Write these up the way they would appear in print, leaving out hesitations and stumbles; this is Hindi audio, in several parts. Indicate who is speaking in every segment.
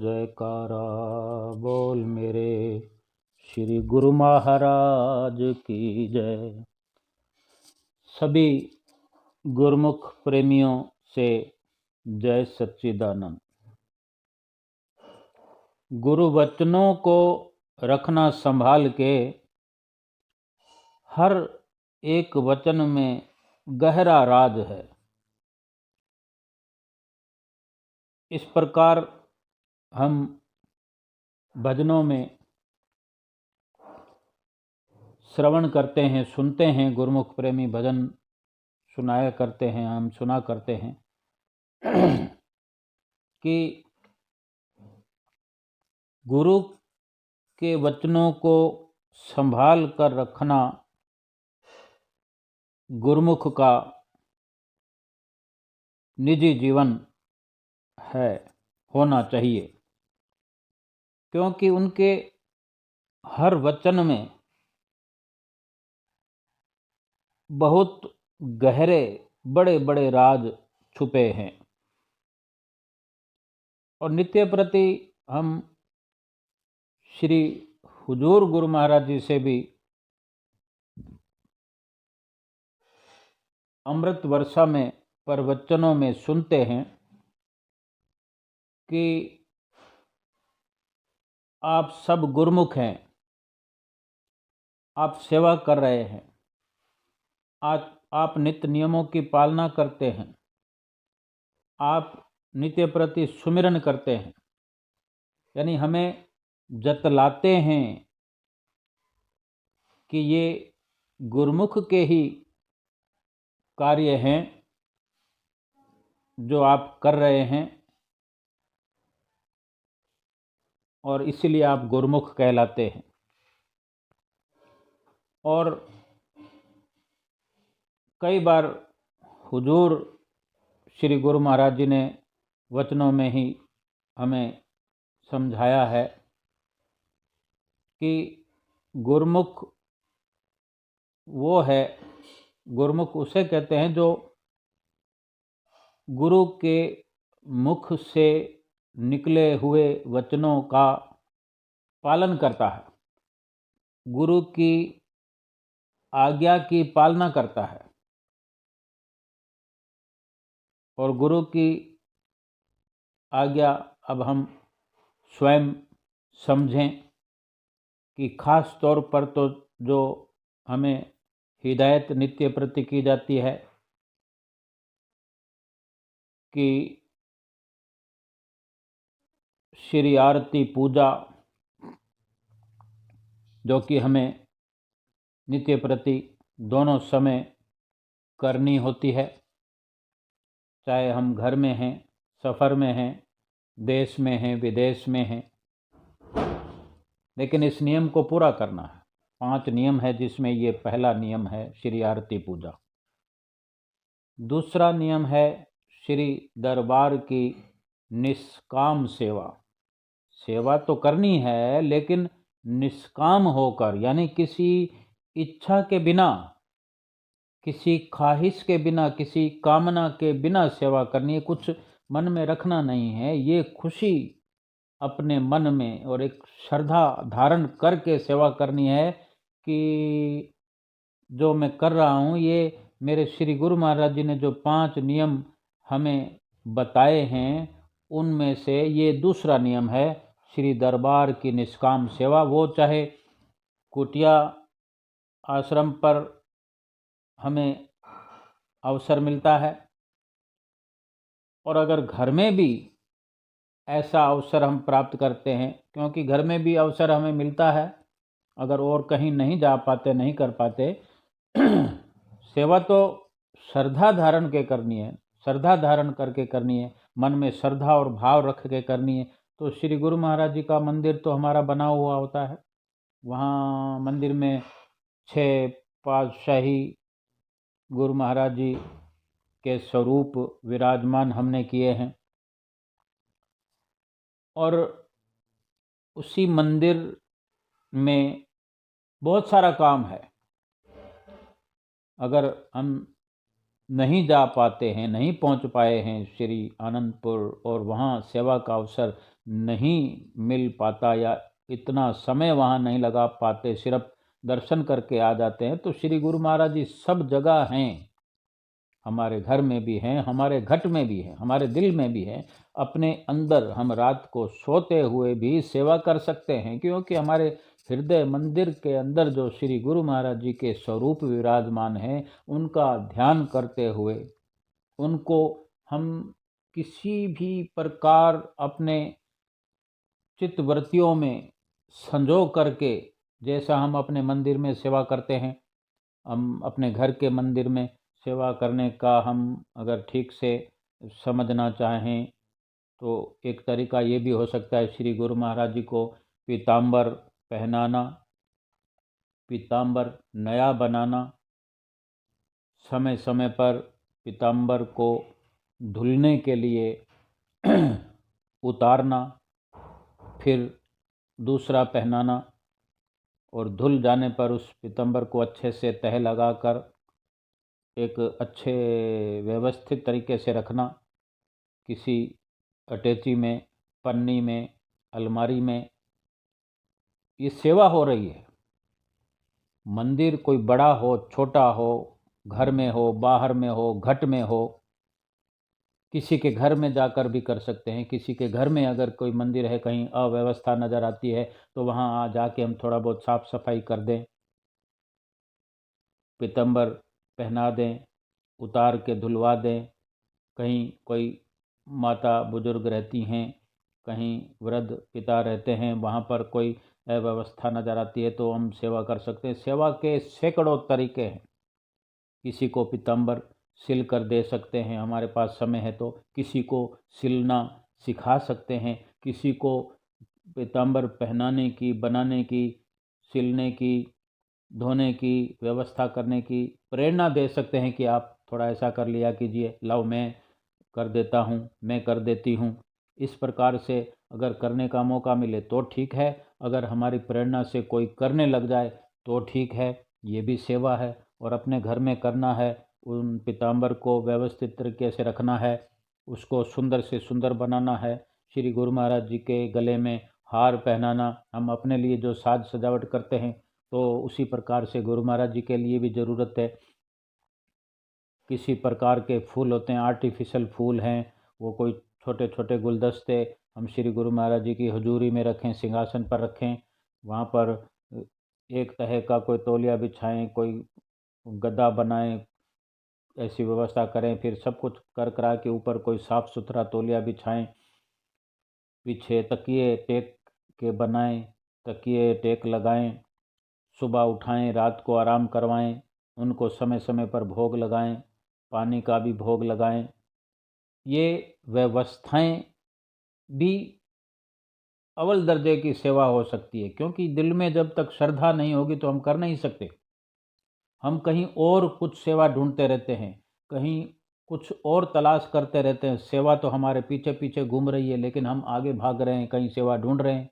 Speaker 1: जयकारा बोल मेरे श्री गुरु महाराज की जय। सभी गुरुमुख प्रेमियों से जय सच्चिदानंद। गुरु वचनों को रखना संभाल के, हर एक वचन में गहरा राज है। इस प्रकार हम भजनों में श्रवण करते हैं, सुनते हैं। गुरुमुख प्रेमी भजन सुनाया करते हैं, हम सुना करते हैं कि गुरु के वचनों को संभाल कर रखना गुरुमुख का निजी जीवन है, होना चाहिए, क्योंकि उनके हर वचन में बहुत गहरे बड़े बड़े राज छुपे हैं। और नित्य प्रति हम श्री हुजूर गुरु महाराज जी से भी अमृत वर्षा में प्रवचनों में सुनते हैं कि आप सब गुरुमुख हैं, आप सेवा कर रहे हैं, आज आप नित्य नियमों की पालना करते हैं, आप नित्य प्रति सुमिरन करते हैं, यानी हमें जतलाते हैं कि ये गुरुमुख के ही कार्य हैं जो आप कर रहे हैं, और इसलिए आप गुरुमुख कहलाते हैं। और कई बार हुजूर श्री गुरु महाराज जी ने वचनों में ही हमें समझाया है कि गुरुमुख वो है, गुरुमुख उसे कहते हैं जो गुरु के मुख से निकले हुए वचनों का पालन करता है, गुरु की आज्ञा की पालना करता है। और गुरु की आज्ञा अब हम स्वयं समझें कि खास तौर पर तो जो हमें हिदायत नित्य प्रति की जाती है कि श्री आरती पूजा, जो कि हमें नित्य प्रति दोनों समय करनी होती है, चाहे हम घर में हैं, सफ़र में हैं, देश में हैं, विदेश में हैं, लेकिन इस नियम को पूरा करना है। 5 नियम है, जिसमें ये पहला नियम है श्री आरती पूजा। दूसरा नियम है श्री दरबार की निष्काम सेवा। सेवा तो करनी है, लेकिन निष्काम होकर, यानी किसी इच्छा के बिना, किसी ख्वाहिश के बिना, किसी कामना के बिना सेवा करनी है। कुछ मन में रखना नहीं है, ये खुशी अपने मन में और एक श्रद्धा धारण करके सेवा करनी है कि जो मैं कर रहा हूँ, ये मेरे श्री गुरु महाराज जी ने जो 5 नियम हमें बताए हैं, उनमें से ये दूसरा नियम है श्री दरबार की निष्काम सेवा। वो चाहे कुटिया आश्रम पर हमें अवसर मिलता है, और अगर घर में भी ऐसा अवसर हम प्राप्त करते हैं, क्योंकि घर में भी अवसर हमें मिलता है, अगर और कहीं नहीं जा पाते, नहीं कर पाते सेवा तो श्रद्धा धारण के करनी है, श्रद्धा धारण करके करनी है, मन में श्रद्धा और भाव रख के करनी है। तो श्री गुरु महाराज जी का मंदिर तो हमारा बना हुआ होता है, वहाँ मंदिर में 6 पातशाही गुरु महाराज जी के स्वरूप विराजमान हमने किए हैं, और उसी मंदिर में बहुत सारा काम है। अगर हम नहीं जा पाते हैं, नहीं पहुंच पाए हैं श्री आनंदपुर, और वहाँ सेवा का अवसर नहीं मिल पाता या इतना समय वहाँ नहीं लगा पाते, सिर्फ दर्शन करके आ जाते हैं, तो श्री गुरु महाराज जी सब जगह हैं। हमारे घर में भी हैं, हमारे घट में भी हैं, हमारे दिल में भी हैं। अपने अंदर हम रात को सोते हुए भी सेवा कर सकते हैं, क्योंकि हमारे हृदय मंदिर के अंदर जो श्री गुरु महाराज जी के स्वरूप विराजमान हैं, उनका ध्यान करते हुए उनको हम किसी भी प्रकार अपने चित्तवृत्तियों में संजो करके, जैसा हम अपने मंदिर में सेवा करते हैं, हम अपने घर के मंदिर में सेवा करने का हम अगर ठीक से समझना चाहें तो एक तरीका ये भी हो सकता है, श्री गुरु महाराज जी को पीताम्बर पहनाना, पीताम्बर नया बनाना, समय समय पर पीताम्बर को धुलने के लिए उतारना, फिर दूसरा पहनाना, और धुल जाने पर उस पीताम्बर को अच्छे से तह लगाकर एक अच्छे व्यवस्थित तरीके से रखना, किसी अटैची में, पन्नी में, अलमारी में। ये सेवा हो रही है। मंदिर कोई बड़ा हो छोटा हो, घर में हो बाहर में हो घट में हो, किसी के घर में जाकर भी कर सकते हैं। किसी के घर में अगर कोई मंदिर है, कहीं अव्यवस्था नज़र आती है, तो वहाँ आ जाके हम थोड़ा बहुत साफ सफाई कर दें, पीताम्बर पहना दें, उतार के धुलवा दें। कहीं कोई माता बुजुर्ग रहती हैं, कहीं वृद्ध पिता रहते हैं, वहाँ पर कोई अव्यवस्था नज़र आती है तो हम सेवा कर सकते हैं। सेवा के सैकड़ों तरीके हैं। किसी को पीताम्बर सिल कर दे सकते हैं, हमारे पास समय है तो। किसी को सिलना सिखा सकते हैं, किसी को पीताम्बर पहनाने की, बनाने की, सिलने की, धोने की, व्यवस्था करने की प्रेरणा दे सकते हैं कि आप थोड़ा ऐसा कर लिया कीजिए, लाओ मैं कर देता हूँ, मैं कर देती हूँ। इस प्रकार से अगर करने का मौका मिले तो ठीक है, अगर हमारी प्रेरणा से कोई करने लग जाए तो ठीक है, ये भी सेवा है। और अपने घर में करना है, उन पीताम्बर को व्यवस्थित तरीके से रखना है, उसको सुंदर से सुंदर बनाना है। श्री गुरु महाराज जी के गले में हार पहनाना, हम अपने लिए जो साज सजावट करते हैं तो उसी प्रकार से गुरु महाराज जी के लिए भी ज़रूरत है। किसी प्रकार के फूल होते हैं, आर्टिफिशियल फूल हैं, वो कोई छोटे छोटे गुलदस्ते हम श्री गुरु महाराज जी की हजूरी में रखें, सिंहासन पर रखें, वहाँ पर एक तह का कोई तौलिया बिछाएं, कोई गद्दा बनाएं, ऐसी व्यवस्था करें। फिर सब कुछ कर करा के ऊपर कोई साफ़ सुथरा तौलिया बिछाएं, पीछे तकिए टेक के बनाएं, तकिए टेक लगाएं, सुबह उठाएं, रात को आराम करवाएं, उनको समय समय पर भोग लगाएं, पानी का भी भोग लगाएं। ये व्यवस्थाएं भी अव्वल दर्जे की सेवा हो सकती है, क्योंकि दिल में जब तक श्रद्धा नहीं होगी तो हम कर नहीं सकते। हम कहीं और कुछ सेवा ढूंढते रहते हैं, कहीं कुछ और तलाश करते रहते हैं। सेवा तो हमारे पीछे पीछे घूम रही है, लेकिन हम आगे भाग रहे हैं, कहीं सेवा ढूंढ रहे हैं।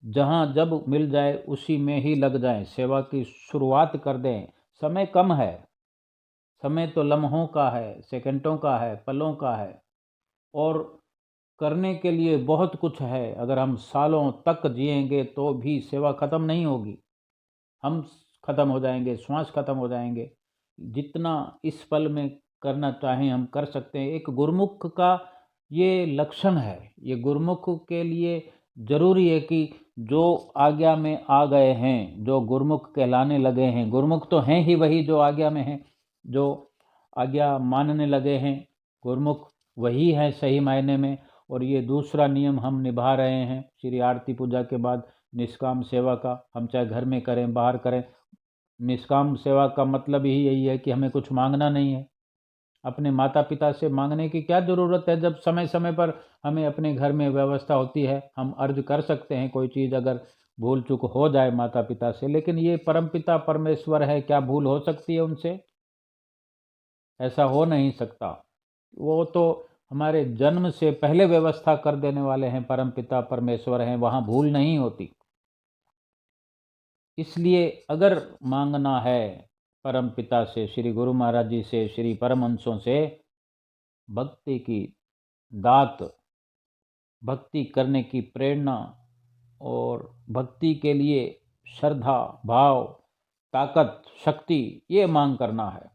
Speaker 1: जहाँ जब मिल जाए उसी में ही लग जाएं, सेवा की शुरुआत कर दें। समय कम है, समय तो लम्हों का है, सेकंडों का है, पलों का है, और करने के लिए बहुत कुछ है। अगर हम सालों तक जिएंगे तो भी सेवा खत्म नहीं होगी, हम खत्म हो जाएंगे, श्वास खत्म हो जाएंगे। जितना इस पल में करना चाहें हम कर सकते हैं। एक गुरुमुख का ये लक्षण है, ये गुरुमुख के लिए जरूरी है कि जो आज्ञा में आ गए हैं, जो गुरुमुख कहलाने लगे हैं, गुरुमुख तो हैं ही वही जो आज्ञा में हैं, जो आज्ञा मानने लगे हैं, गुरुमुख वही है सही मायने में। और ये दूसरा नियम हम निभा रहे हैं श्री आरती पूजा के बाद, निष्काम सेवा का। हम चाहे घर में करें बाहर करें, निष्काम सेवा का मतलब ही यही है कि हमें कुछ मांगना नहीं है। अपने माता पिता से मांगने की क्या ज़रूरत है, जब समय समय पर हमें अपने घर में व्यवस्था होती है। हम अर्ज कर सकते हैं कोई चीज़ अगर भूल चूक हो जाए माता पिता से, लेकिन ये परमपिता परमेश्वर है, क्या भूल हो सकती है उनसे? ऐसा हो नहीं सकता। वो तो हमारे जन्म से पहले व्यवस्था कर देने वाले हैं, परमपिता परमेश्वर हैं, वहाँ भूल नहीं होती। इसलिए अगर मांगना है परम पिता से, श्री गुरु महाराज जी से, श्री परमहंसों से भक्ति की दात, भक्ति करने की प्रेरणा और भक्ति के लिए श्रद्धा, भाव, ताकत, शक्ति ये मांग करना है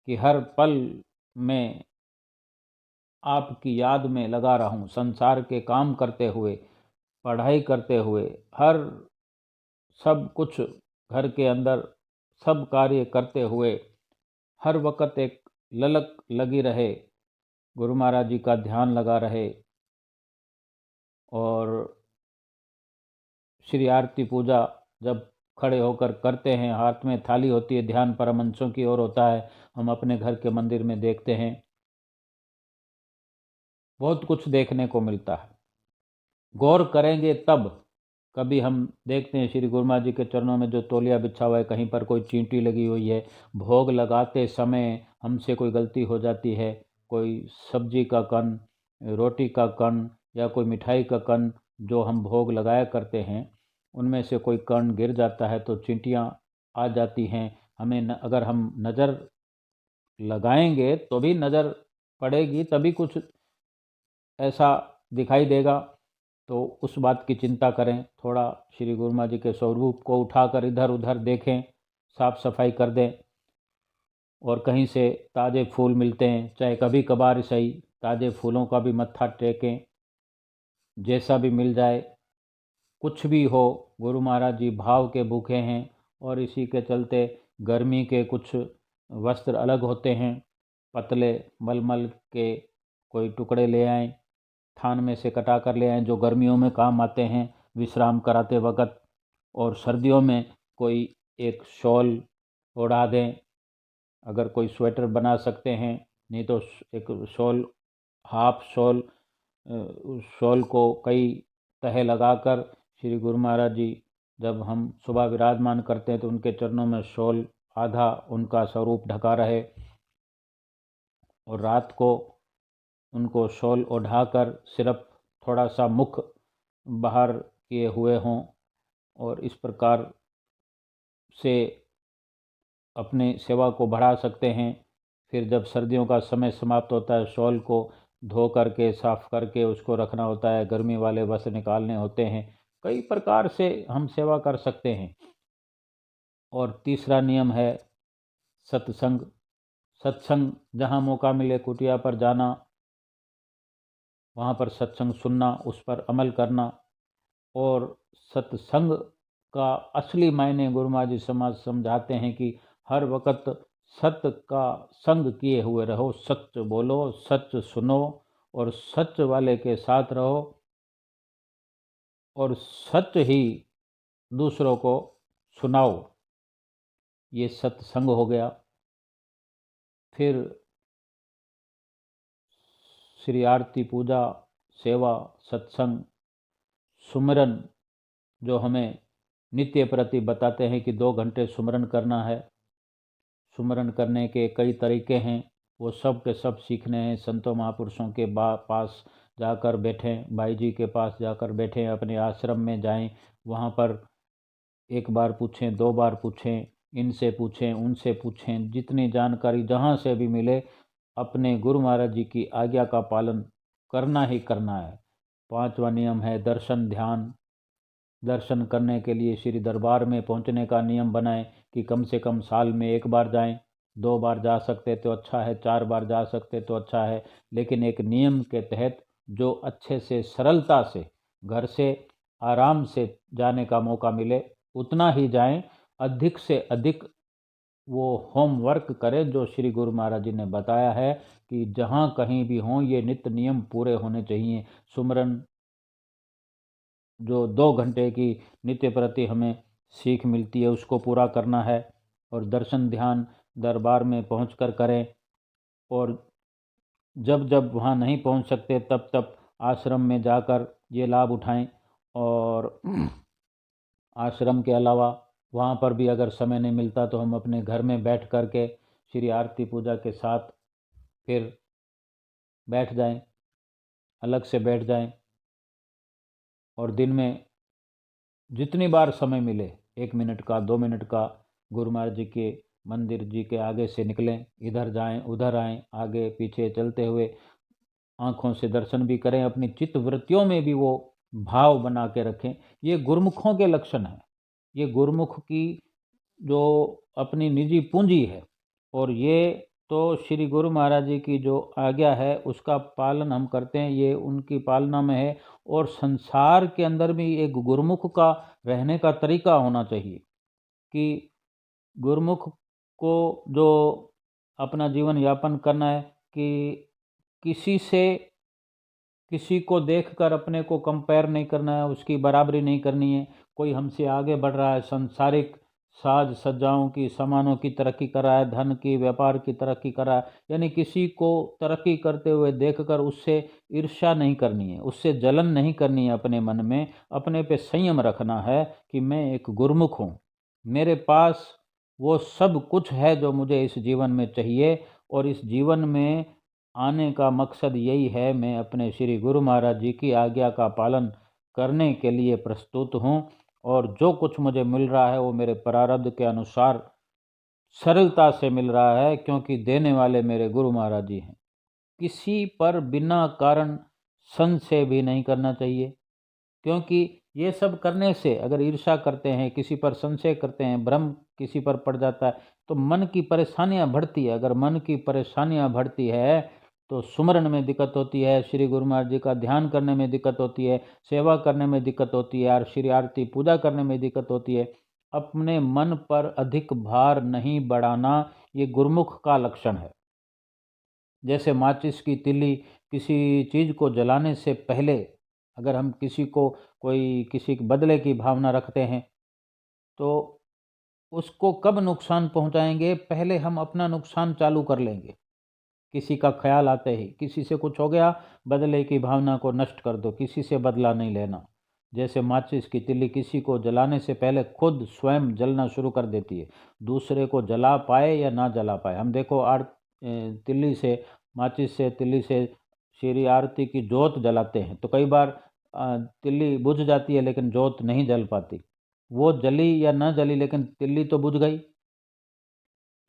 Speaker 1: कि हर पल में आपकी याद में लगा रहूं, संसार के काम करते हुए, पढ़ाई करते हुए, हर सब कुछ घर के अंदर सब कार्य करते हुए हर वक्त एक ललक लगी रहे, गुरु महाराज जी का ध्यान लगा रहे। और श्री आरती पूजा जब खड़े होकर करते हैं, हाथ में थाली होती है, ध्यान परमहंसों की ओर होता है, हम अपने घर के मंदिर में देखते हैं, बहुत कुछ देखने को मिलता है। गौर करेंगे तब कभी हम देखते हैं श्री गुरु महाराज जी के चरणों में जो तौलिया बिछा हुआ है, कहीं पर कोई चींटी लगी हुई है, भोग लगाते समय हमसे कोई गलती हो जाती है, कोई सब्जी का कण, रोटी का कण या कोई मिठाई का कण जो हम भोग लगाया करते हैं, उनमें से कोई कण गिर जाता है तो चींटियाँ आ जाती हैं। हमें अगर हम नज़र लगाएंगे तो भी नज़र पड़ेगी, तभी कुछ ऐसा दिखाई देगा। तो उस बात की चिंता करें, थोड़ा श्री गुरु महाराज जी के स्वरूप को उठाकर इधर उधर देखें, साफ सफाई कर दें। और कहीं से ताज़े फूल मिलते हैं, चाहे कभी कभार सही, ताज़े फूलों का भी मत्था टेकें, जैसा भी मिल जाए, कुछ भी हो। गुरु महाराज जी भाव के भूखे हैं और इसी के चलते गर्मी के कुछ वस्त्र अलग होते हैं, पतले मलमल के कोई टुकड़े ले आएं, थान में से कटा कर ले आएं, जो गर्मियों में काम आते हैं विश्राम कराते वक्त। और सर्दियों में कोई एक शॉल ओढ़ा दें, अगर कोई स्वेटर बना सकते हैं, नहीं तो एक शॉल, हाफ शॉल, उस शॉल को कई तह लगाकर श्री गुरु महाराज जी जब हम सुबह विराजमान करते हैं तो उनके चरणों में शॉल आधा उनका स्वरूप ढका रहे, और रात को उनको शॉल ओढ़ाकर सिर्फ थोड़ा सा मुख बाहर किए हुए हों। और इस प्रकार से अपने सेवा को बढ़ा सकते हैं। फिर जब सर्दियों का समय समाप्त होता है, शॉल को धो करके साफ करके उसको रखना होता है, गर्मी वाले वस्त्र निकालने होते हैं, कई प्रकार से हम सेवा कर सकते हैं। और तीसरा नियम है सत्संग। सत्संग जहाँ मौका मिले कुटिया पर जाना, वहाँ पर सत्संग सुनना, उस पर अमल करना। और सत्संग का असली मायने गुरु महाराज जी समाज समझाते हैं कि हर वक्त सत्य का संग किए हुए रहो, सच बोलो, सच सुनो और सच वाले के साथ रहो, और सच ही दूसरों को सुनाओ। ये सत्संग हो गया। फिर श्री आरती पूजा, सेवा, सत्संग, सुमरन जो हमें नित्य प्रति बताते हैं कि 2 घंटे सुमरन करना है। सुमरन करने के कई तरीके हैं, वो सब के सब सीखने हैं। संतों महापुरुषों के पास जाकर बैठें, भाई जी के पास जाकर बैठें, अपने आश्रम में जाएं, वहाँ पर एक बार पूछें, 2 बार पूछें, इनसे पूछें, उनसे पूछें, जितनी जानकारी जहाँ से भी मिले, अपने गुरु महाराज जी की आज्ञा का पालन करना ही करना है। 5वां नियम है दर्शन ध्यान। दर्शन करने के लिए श्री दरबार में पहुंचने का नियम बनाएं कि कम से कम साल में 1 बार जाएं, 2 बार जा सकते तो अच्छा है, 4 बार जा सकते तो अच्छा है, लेकिन एक नियम के तहत जो अच्छे से सरलता से घर से आराम से जाने का मौका मिले उतना ही जाएं। अधिक से अधिक वो होमवर्क करें जो श्री गुरु महाराज जी ने बताया है कि जहाँ कहीं भी हों ये नित्य नियम पूरे होने चाहिए। सुमरन जो 2 घंटे की नित्य प्रति हमें सीख मिलती है उसको पूरा करना है। और दर्शन ध्यान दरबार में पहुंचकर करें, और जब जब वहाँ नहीं पहुंच सकते तब तब आश्रम में जाकर ये लाभ उठाएं। और आश्रम के अलावा वहाँ पर भी अगर समय नहीं मिलता तो हम अपने घर में बैठ कर के श्री आरती पूजा के साथ फिर बैठ जाएं, अलग से बैठ जाएं। और दिन में जितनी बार समय मिले, 1 मिनट का, 2 मिनट का, गुरु महाराज जी के मंदिर जी के आगे से निकलें, इधर जाएं, उधर आएं, आगे पीछे चलते हुए आँखों से दर्शन भी करें, अपनी चित्त वृत्तियों में भी वो भाव बना के रखें। ये गुरुमुखों के लक्षण हैं। ये गुरुमुख की जो अपनी निजी पूंजी है, और ये तो श्री गुरु महाराज जी की जो आज्ञा है उसका पालन हम करते हैं, ये उनकी पालना में है। और संसार के अंदर भी एक गुरुमुख का रहने का तरीका होना चाहिए कि गुरुमुख को जो अपना जीवन यापन करना है कि किसी से, किसी को देखकर अपने को कंपेयर नहीं करना है, उसकी बराबरी नहीं करनी है। कोई हमसे आगे बढ़ रहा है, सांसारिक साज सज्जाओं की, सामानों की तरक्की कर रहा है, धन की, व्यापार की तरक्की कर रहा है, यानी किसी को तरक्की करते हुए देखकर उससे ईर्ष्या नहीं करनी है, उससे जलन नहीं करनी है अपने मन में। अपने पे संयम रखना है कि मैं एक गुरुमुख हूँ, मेरे पास वो सब कुछ है जो मुझे इस जीवन में चाहिए, और इस जीवन में आने का मकसद यही है, मैं अपने श्री गुरु महाराज जी की आज्ञा का पालन करने के लिए प्रस्तुत हूँ। और जो कुछ मुझे मिल रहा है वो मेरे प्रारब्ध के अनुसार सरलता से मिल रहा है, क्योंकि देने वाले मेरे गुरु महाराज जी हैं। किसी पर बिना कारण संशय भी नहीं करना चाहिए, क्योंकि ये सब करने से, अगर ईर्ष्या करते हैं, किसी पर संशय करते हैं, भ्रम किसी पर पड़ जाता है, तो मन की परेशानियां बढ़ती है। अगर मन की परेशानियां बढ़ती है तो सुमरन में दिक्कत होती है, श्री गुरु महाराज जी का ध्यान करने में दिक्कत होती है, सेवा करने में दिक्कत होती है, और श्री आरती पूजा करने में दिक्कत होती है। अपने मन पर अधिक भार नहीं बढ़ाना, ये गुरुमुख का लक्षण है। जैसे माचिस की तिल्ली, किसी चीज़ को जलाने से पहले अगर हम किसी को, कोई किसी के बदले की भावना रखते हैं, तो उसको कब नुकसान पहुंचाएंगे, पहले हम अपना नुकसान चालू कर लेंगे। किसी का ख्याल आते ही, किसी से कुछ हो गया, बदले की भावना को नष्ट कर दो, किसी से बदला नहीं लेना। जैसे माचिस की तिल्ली किसी को जलाने से पहले खुद स्वयं जलना शुरू कर देती है, दूसरे को जला पाए या ना जला पाए। हम देखो तिल्ली से, माचिस से, तिल्ली से श्री आरती की जोत जलाते हैं, तो कई बार तिल्ली बुझ जाती है लेकिन जोत नहीं जल पाती। वो जली या ना जली लेकिन तिल्ली तो बुझ गई।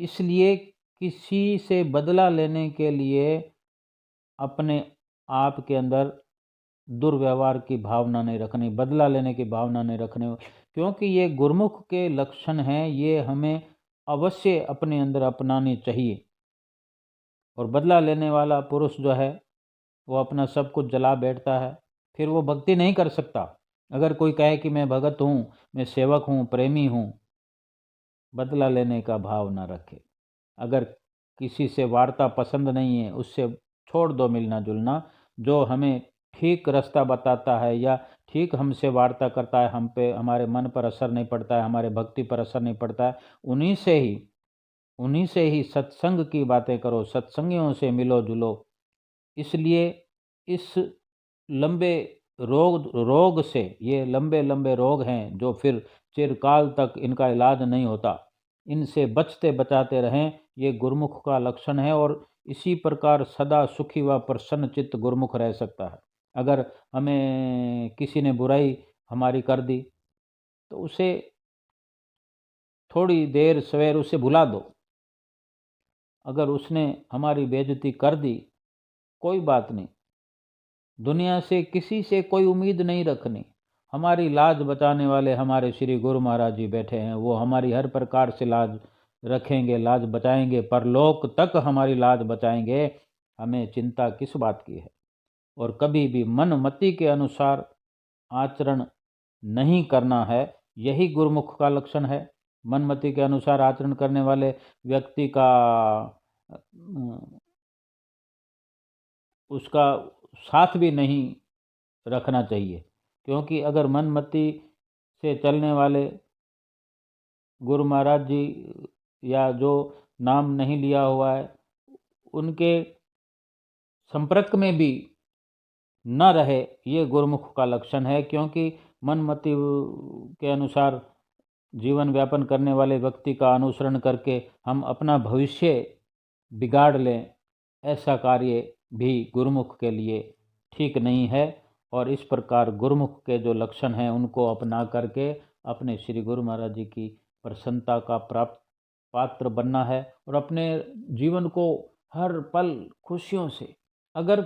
Speaker 1: इसलिए किसी से बदला लेने के लिए अपने आप के अंदर दुर्व्यवहार की भावना नहीं रखनी, बदला लेने की भावना नहीं रखनी, क्योंकि ये गुरुमुख के लक्षण हैं। ये हमें अवश्य अपने अंदर अपनानी चाहिए। और बदला लेने वाला पुरुष जो है वो अपना सब कुछ जला बैठता है, फिर वो भक्ति नहीं कर सकता। अगर कोई कहे कि मैं भगत हूँ, मैं सेवक हूँ, प्रेमी हूँ, बदला लेने का भाव ना रखे। अगर किसी से वार्ता पसंद नहीं है, उससे छोड़ दो मिलना जुलना। जो हमें ठीक रास्ता बताता है या ठीक हमसे वार्ता करता है, हम पे, हमारे मन पर असर नहीं पड़ता है, हमारे भक्ति पर असर नहीं पड़ता है, उन्हीं से ही सत्संग की बातें करो, सत्संगियों से मिलो जुलो। इसलिए इस लंबे रोग से, ये लंबे लंबे रोग हैं जो फिर चिरकाल तक इनका इलाज नहीं होता, इनसे बचते बचाते रहें, ये गुरुमुख का लक्षण है। और इसी प्रकार सदा सुखी व प्रसन्न चित्त गुरुमुख रह सकता है। अगर हमें किसी ने बुराई हमारी कर दी, तो उसे थोड़ी देर सवेर उसे भुला दो। अगर उसने हमारी बेइज्जती कर दी, कोई बात नहीं, दुनिया से किसी से कोई उम्मीद नहीं रखनी। हमारी लाज बचाने वाले हमारे श्री गुरु महाराज जी बैठे हैं, वो हमारी हर प्रकार से लाज रखेंगे, लाज बचाएंगे, परलोक तक हमारी लाज बचाएंगे। हमें चिंता किस बात की है। और कभी भी मन मति के अनुसार आचरण नहीं करना है, यही गुरुमुख का लक्षण है। मन मति के अनुसार आचरण करने वाले व्यक्ति का उसका साथ भी नहीं रखना चाहिए, क्योंकि अगर मन मति से चलने वाले गुरु महाराज जी, या जो नाम नहीं लिया हुआ है, उनके संपर्क में भी न रहे, ये गुरुमुख का लक्षण है। क्योंकि मन मति के अनुसार जीवन व्यापन करने वाले व्यक्ति का अनुसरण करके हम अपना भविष्य बिगाड़ लें, ऐसा कार्य भी गुरुमुख के लिए ठीक नहीं है। और इस प्रकार गुरुमुख के जो लक्षण हैं उनको अपना करके अपने श्री गुरु महाराज जी की प्रसन्नता का प्राप्त पात्र बनना है, और अपने जीवन को हर पल खुशियों से, अगर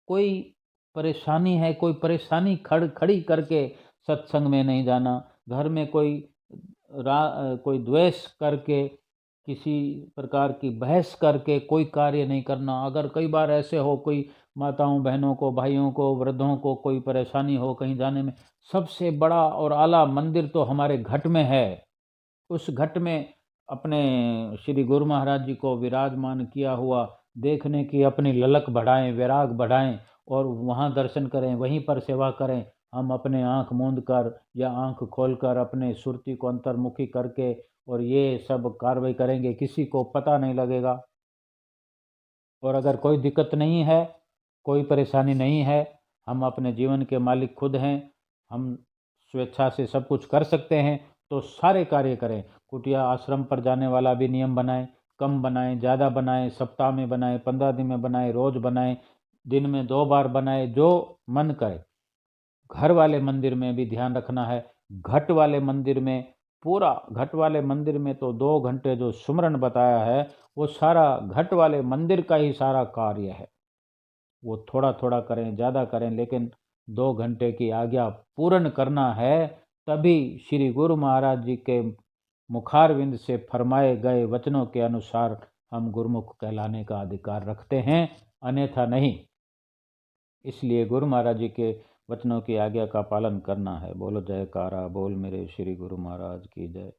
Speaker 1: कोई परेशानी है, कोई परेशानी खड़ी करके सत्संग में नहीं जाना, घर में कोई द्वेष करके, किसी प्रकार की बहस करके कोई कार्य नहीं करना। अगर कई बार ऐसे हो, कोई माताओं बहनों को, भाइयों को, वृद्धों को कोई परेशानी हो कहीं जाने में, सबसे बड़ा और आला मंदिर तो हमारे घट में है। उस घट में अपने श्री गुरु महाराज जी को विराजमान किया हुआ देखने की अपनी ललक बढ़ाएं, वैराग बढ़ाएं और वहाँ दर्शन करें, वहीं पर सेवा करें। हम अपने आंख मूंद कर या आंख खोलकर अपने सुरती को अंतर्मुखी करके और ये सब कार्रवाई करेंगे, किसी को पता नहीं लगेगा। और अगर कोई दिक्कत नहीं है, कोई परेशानी नहीं है, हम अपने जीवन के मालिक खुद हैं, हम स्वेच्छा से सब कुछ कर सकते हैं, तो सारे कार्य करें। कुटिया आश्रम पर जाने वाला भी नियम बनाएं, कम बनाएं, ज़्यादा बनाएं, सप्ताह में बनाएं, 15 दिन में बनाएं, रोज़ बनाएं, दिन में 2 बार बनाएं, जो मन करे। घर वाले मंदिर में भी ध्यान रखना है। घट वाले मंदिर में, पूरा घट वाले मंदिर में तो 2 घंटे जो सुमरन बताया है, वो सारा घट वाले मंदिर का ही सारा कार्य है। वो थोड़ा थोड़ा करें, ज़्यादा करें, लेकिन 2 घंटे की आज्ञा पूर्ण करना है। तभी श्री गुरु महाराज जी के मुखारविंद से फरमाए गए वचनों के अनुसार हम गुरुमुख कहलाने का अधिकार रखते हैं, अन्यथा नहीं। इसलिए गुरु महाराज जी के वचनों की आज्ञा का पालन करना है। बोलो जयकारा, बोल मेरे श्री गुरु महाराज की जय।